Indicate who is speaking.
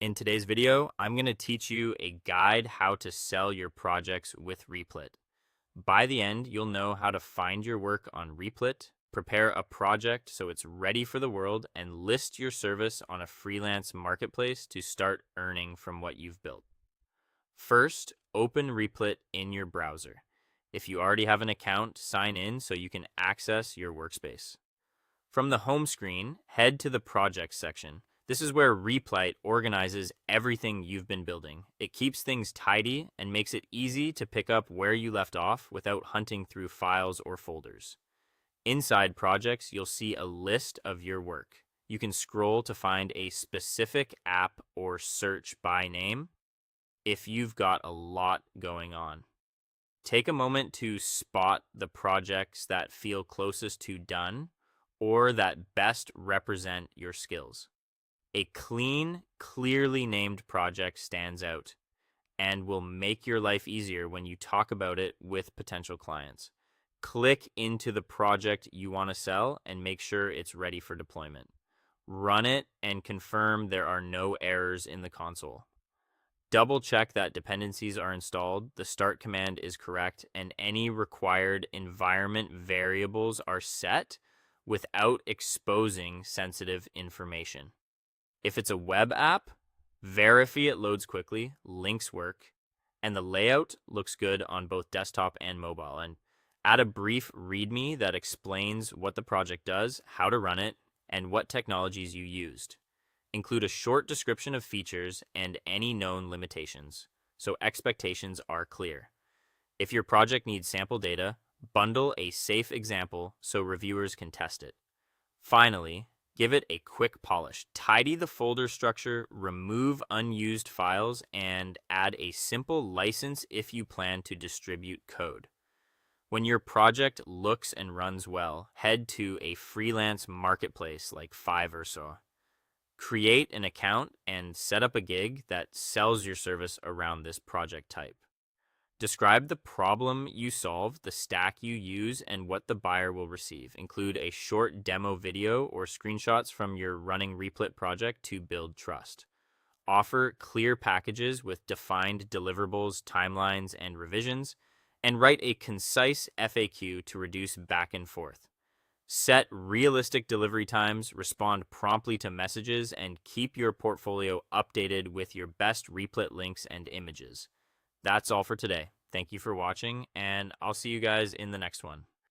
Speaker 1: In today's video, I'm going to teach you a guide how to sell your projects with Replit. By the end, you'll know how to find your work on Replit, prepare a project so it's ready for the world, and list your service on a freelance marketplace to start earning from what you've built. First, open Replit in your browser. If you already have an account, sign in so you can access your workspace. From the home screen, head to the Projects section. This is where Replit organizes everything you've been building. It keeps things tidy and makes it easy to pick up where you left off without hunting through files or folders. Inside Projects, you'll see a list of your work. You can scroll to find a specific app or search by name if you've got a lot going on. Take a moment to spot the projects that feel closest to done or that best represent your skills. A clean, clearly named project stands out and will make your life easier when you talk about it with potential clients. Click into the project you want to sell and make sure it's ready for deployment. Run it and confirm there are no errors in the console. Double check that dependencies are installed, the start command is correct, and any required environment variables are set without exposing sensitive information. If it's a web app, verify it loads quickly, links work, and the layout looks good on both desktop and mobile. And add a brief README that explains what the project does, how to run it, and what technologies you used. Include a short description of features and any known limitations, so expectations are clear. If your project needs sample data, bundle a safe example so reviewers can test it. Finally, give it a quick polish. Tidy the folder structure, remove unused files, and add a simple license if you plan to distribute code. When your project looks and runs well, head to a freelance marketplace like Fiverr or so. Create an account and set up a gig that sells your service around this project type. Describe the problem you solve, the stack you use, and what the buyer will receive. Include a short demo video or screenshots from your running Replit project to build trust. Offer clear packages with defined deliverables, timelines, and revisions, and write a concise FAQ to reduce back and forth. Set realistic delivery times, respond promptly to messages, and keep your portfolio updated with your best Replit links and images. That's all for today. Thank you for watching, and I'll see you guys in the next one.